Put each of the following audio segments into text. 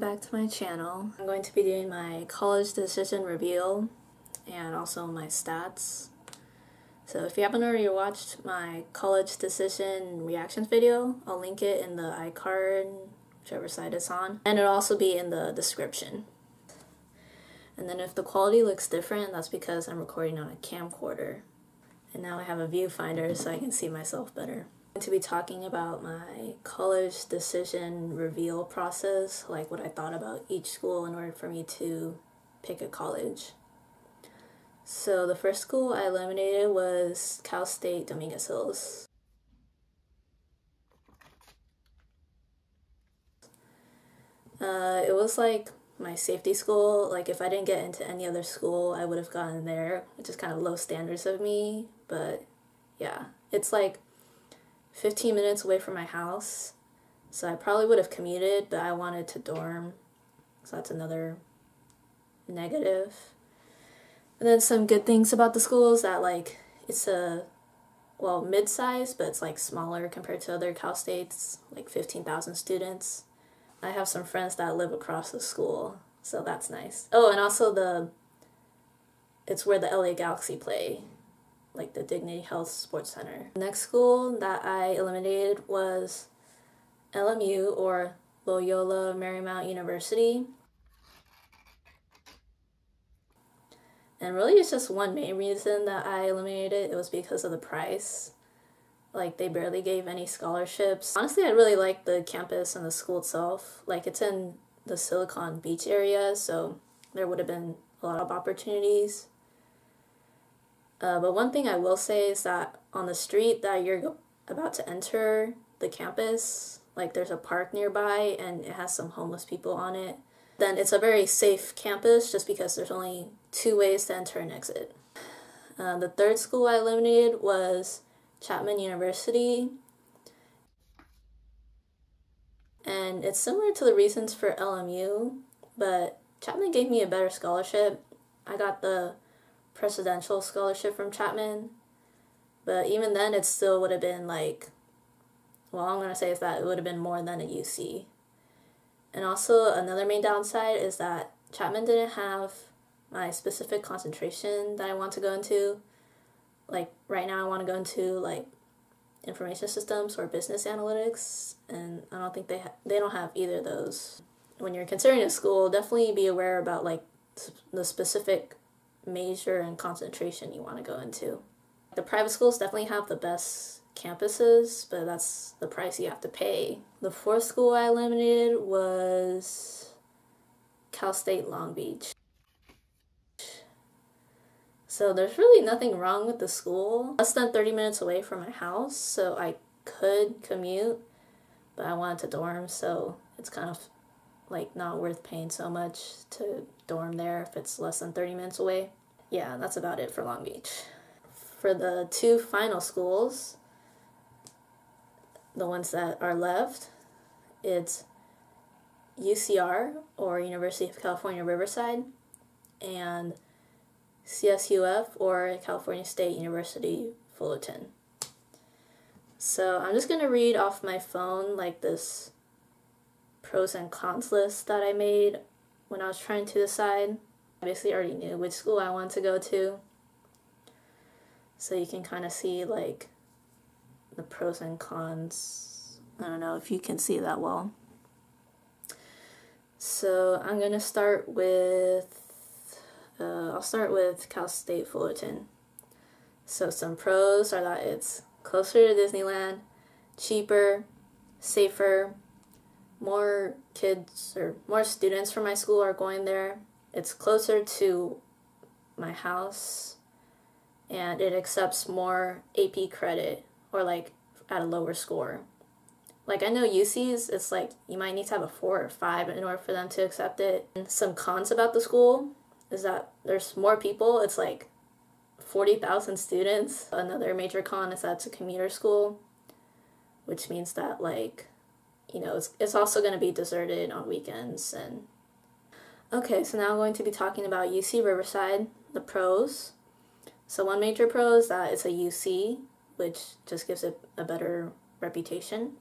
back to my channel. I'm going to be doing my college decision reveal and also my stats. So if you haven't already watched my college decision reactions video, I'll link it in the iCard, whichever site it's on, and it'll also be in the description. And then if the quality looks different, that's because I'm recording on a camcorder. And now I have a viewfinder so I can see myself better. I'm going to be talking about my college decision reveal process, like what I thought about each school in order for me to pick a college. So the first school I eliminated was Cal State Dominguez Hills. It was like my safety school. Like if I didn't get into any other school, I would have gotten there, which is kind of low standards of me, but yeah. It's like 15 minutes away from my house, so I probably would have commuted, but I wanted to dorm, so that's another negative. And then some good things about the school is that like it's mid-size, but it's like smaller compared to other Cal States, like 15,000 students. I have some friends that live across the school, so that's nice. Oh, and also it's where the LA Galaxy play, like the Dignity Health Sports Center. The next school that I eliminated was LMU, or Loyola Marymount University. And really it's just one main reason that I eliminated it. It was because of the price. Like they barely gave any scholarships. Honestly, I really like the campus and the school itself. Like it's in the Silicon Beach area, so there would have been a lot of opportunities. But one thing I will say is that on the street that you're about to enter the campus, like there's a park nearby and it has some homeless people on it. Then it's a very safe campus just because there's only 2 ways to enter and exit. The third school I eliminated was Chapman University. And it's similar to the reasons for LMU, but Chapman gave me a better scholarship. I got the presidential scholarship from Chapman, but even then it still would have been like, well, all I'm going to say is that it would have been more than a UC. And also another main downside is that Chapman didn't have my specific concentration that I want to go into. Like right now I want to go into like information systems or business analytics, and I don't think they don't have either of those. When you're considering a school, definitely be aware about like the specific major and concentration you want to go into. The private schools definitely have the best campuses, but that's the price you have to pay. The fourth school I eliminated was Cal State Long Beach. So there's really nothing wrong with the school. Less than 30 minutes away from my house, so I could commute, but I wanted to dorm, so it's kind of like not worth paying so much to dorm there if it's less than 30 minutes away. Yeah, that's about it for Long Beach. For the 2 final schools, the ones that are left, it's UCR, or University of California, Riverside, and CSUF, or California State University, Fullerton. So I'm just going to read off my phone like this pros and cons list that I made when I was trying to decide. I basically already knew which school I wanted to go to, so you can kind of see like the pros and cons. I don't know if you can see that well. So I'm going to start with I'll start with Cal State Fullerton. So some pros are that it's closer to Disneyland, cheaper, safer, more kids or more students from my school are going there. It's closer to my house, and it accepts more AP credit, or like at a lower score. Like I know UC's, it's like you might need to have a 4 or 5 in order for them to accept it. And some cons about the school is that there's more people. It's like 40,000 students. Another major con is that it's a commuter school, which means that like, you know, it's also going to be deserted on weekends. And okay, so now I'm going to be talking about UC Riverside, the pros. So one major pro is that it's a UC, which just gives it a better reputation.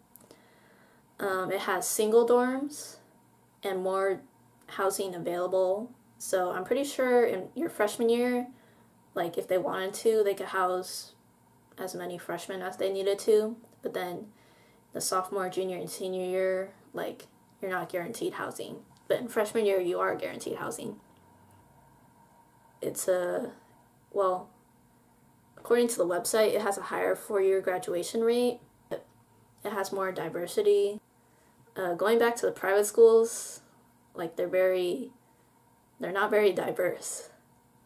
It has single dorms, and more housing available. So I'm pretty sure in your freshman year, like if they wanted to, they could house as many freshmen as they needed to. But then the sophomore, junior, and senior year, like you're not guaranteed housing. But in freshman year, you are guaranteed housing. It's well, according to the website, it has a higher 4-year graduation rate. It has more diversity. Going back to the private schools, like they're not very diverse.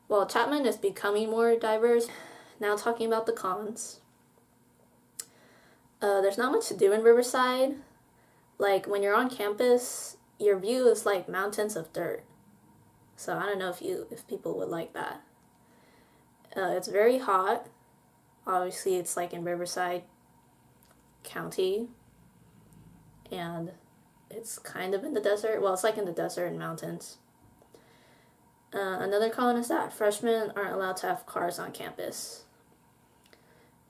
Well, Chapman is becoming more diverse. Now talking about the cons. There's not much to do in Riverside. Like when you're on campus, your view is like mountains of dirt. So I don't know if people would like that. It's very hot. Obviously, it's like in Riverside County, and it's kind of in the desert. Well, it's like in the desert and mountains. Another con is that freshmen aren't allowed to have cars on campus.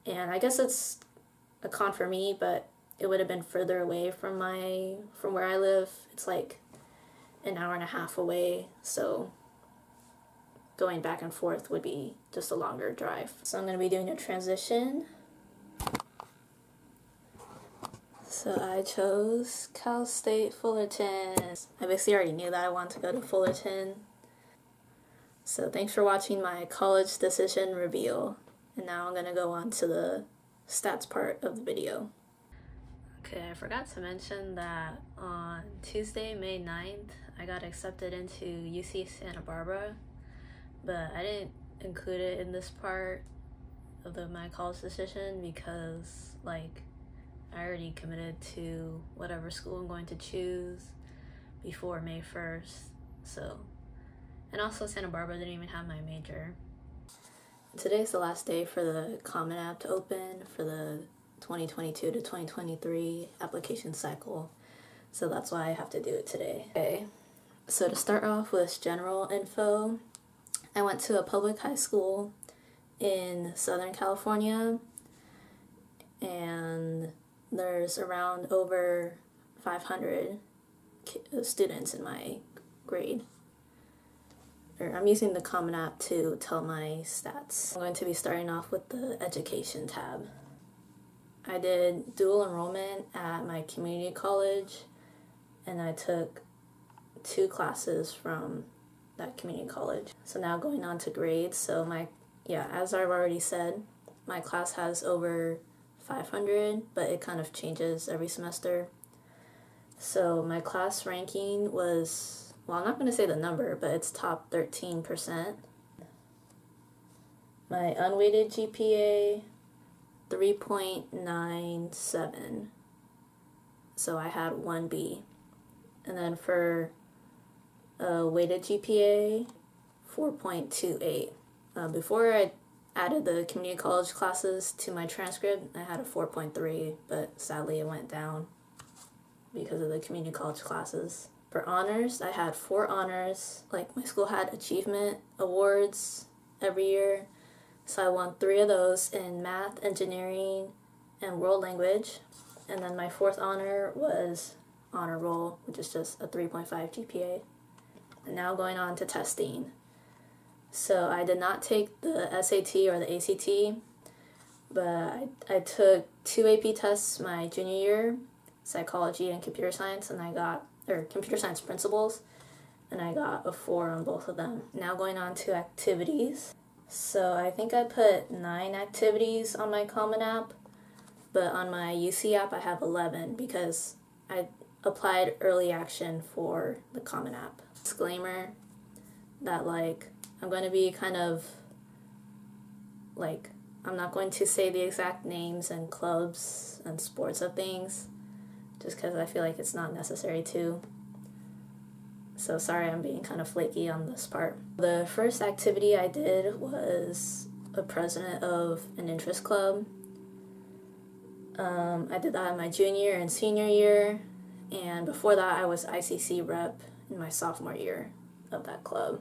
And I guess it's a con for me, but it would have been further away from where I live. It's like an hour and a half away, so going back and forth would be just a longer drive. So I'm going to be doing a transition. So I chose Cal State Fullerton. I basically already knew that I wanted to go to Fullerton. So thanks for watching my college decision reveal. And now I'm going to go on to the stats part of the video. Okay, I forgot to mention that on Tuesday, May 9th, I got accepted into UC Santa Barbara, but I didn't include it in this part of my college decision because, like, I already committed to whatever school I'm going to choose before May 1st, so. And also Santa Barbara didn't even have my major. Today's the last day for the Common App to open for the 2022 to 2023 application cycle, so that's why I have to do it today. Okay, so to start off with general info, I went to a public high school in Southern California, and there's around over 500 students in my grade. I'm using the Common App to tell my stats. I'm going to be starting off with the Education tab. I did dual enrollment at my community college, and I took 2 classes from that community college. So now going on to grades. So as I've already said, my class has over 500, but it kind of changes every semester. So my class ranking was, well, I'm not going to say the number, but it's top 13%. My unweighted GPA, 3.97. So I had 1B. And then for weighted GPA, 4.28. Before I added the community college classes to my transcript, I had a 4.3, but sadly it went down because of the community college classes. For honors, I had 4 honors. Like, my school had achievement awards every year, so I won 3 of those in math, engineering, and world language. And then my 4th honor was honor roll, which is just a 3.5 GPA. And now going on to testing. So I did not take the SAT or the ACT, but I took 2 AP tests my junior year, psychology and computer science, and computer science principles, and I got a 4 on both of them. Now going on to activities. So I think I put 9 activities on my Common App, but on my UC app I have 11 because I applied early action for the Common App. Disclaimer that, like, I'm going to be kind of, like, I'm not going to say the exact names and clubs and sports of things, just because I feel like it's not necessary to. So sorry I'm being kind of flaky on this part. The first activity I did was a president of an interest club. I did that in my junior and senior year, and before that I was ICC rep in my sophomore year of that club.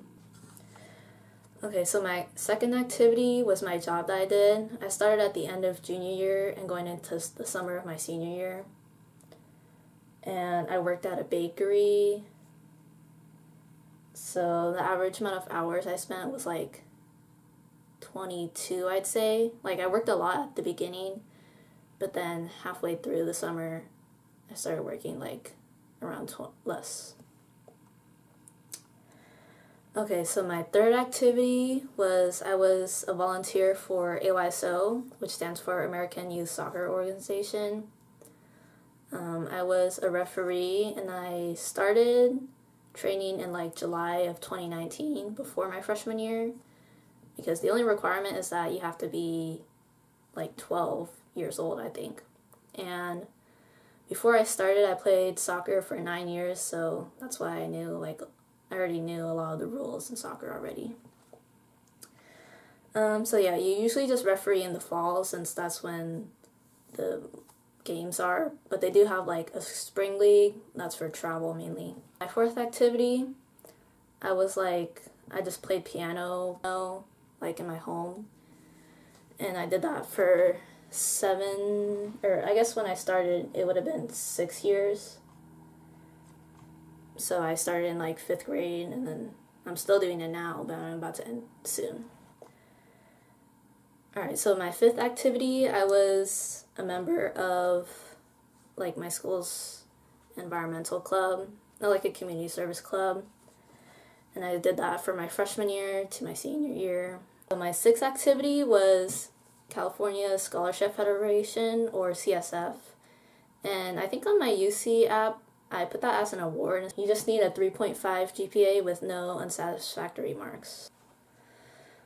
Okay, so my second activity was my job that I did. I started at the end of junior year and going into the summer of my senior year. And I worked at a bakery So the average amount of hours I spent was like 22, I'd say. Like, I worked a lot at the beginning, but then halfway through the summer, I started working like around less. Okay, so my third activity was I was a volunteer for AYSO, which stands for American Youth Soccer Organization. I was a referee, and I started training in like July of 2019 before my freshman year, because the only requirement is that you have to be like 12 years old, I think. And before I started, I played soccer for 9 years, so that's why I already knew a lot of the rules in soccer already. So yeah, you usually just referee in the fall, since that's when the games are, but they do have like a spring league that's for travel mainly. My fourth activity, I just played piano like in my home, and I did that for I guess when I started it would have been 6 years. So I started in like 5th grade, and then I'm still doing it now, but I'm about to end soon. Alright, so my 5th activity, I was a member of like my school's environmental club, like a community service club, and I did that from my freshman year to my senior year. So my 6th activity was California Scholarship Federation, or CSF, and I think on my UC app I put that as an award. You just need a 3.5 GPA with no unsatisfactory marks.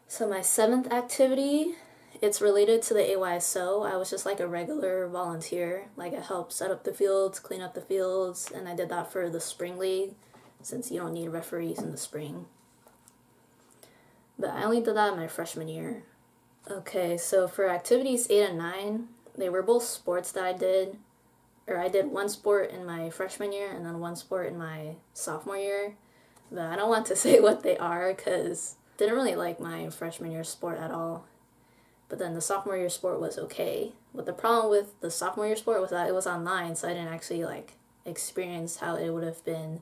So my 7th activity, it's related to the AYSO. I was just like a regular volunteer. Like, I helped set up the fields, clean up the fields, and I did that for the spring league, since you don't need referees in the spring. But I only did that in my freshman year. Okay, so for activities 8 and 9, they were both sports that I did. I did one sport in my freshman year and then one sport in my sophomore year. But I don't want to say what they are, because I didn't really like my freshman year sport at all. But then the sophomore year sport was okay. But the problem with the sophomore year sport was that it was online, so I didn't actually like experience how it would have been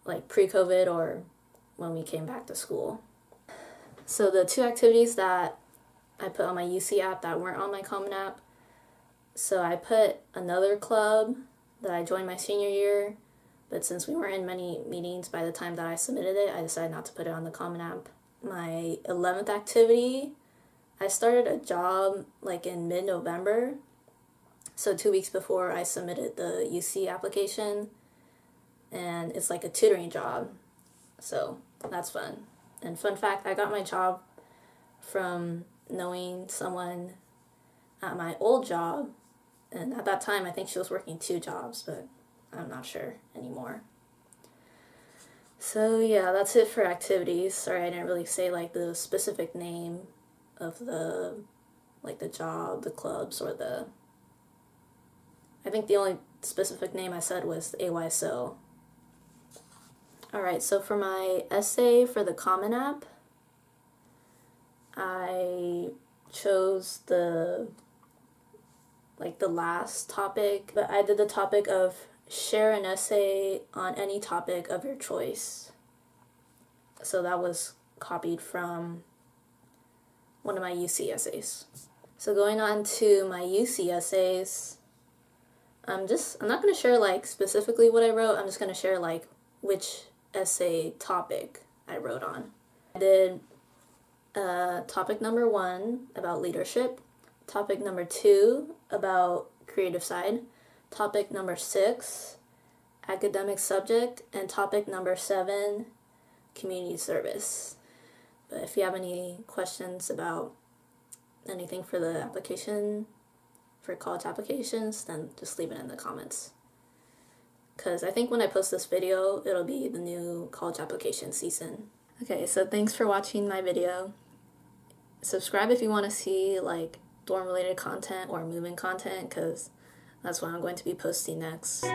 like pre-COVID or when we came back to school. So the 2 activities that I put on my UC app that weren't on my Common App, so I put another club that I joined my senior year, but since we weren't in many meetings by the time that I submitted it, I decided not to put it on the Common App. My 11th activity, I started a job like in mid-November, so 2 weeks before I submitted the UC application, and it's like a tutoring job, so that's fun. And fun fact, I got my job from knowing someone at my old job, and at that time I think she was working 2 jobs, but I'm not sure anymore. So yeah, that's it for activities. Sorry I didn't really say like the specific name of the job, the clubs, or I think the only specific name I said was AYSO. Alright, so for my essay for the Common App, I chose the last topic, but I did the topic of share an essay on any topic of your choice. So that was copied from one of my UC essays. So going on to my UC essays, I'm not going to share like specifically what I wrote, I'm just going to share like which essay topic I wrote on. I did topic number 1 about leadership, topic number 2 about creative side, topic number 6 academic subject, and topic number 7 community service. But if you have any questions about anything for the application, for college applications, then just leave it in the comments. Because I think when I post this video, it'll be the new college application season. Okay, so thanks for watching my video. Subscribe if you want to see like dorm-related content or moving content, because that's what I'm going to be posting next.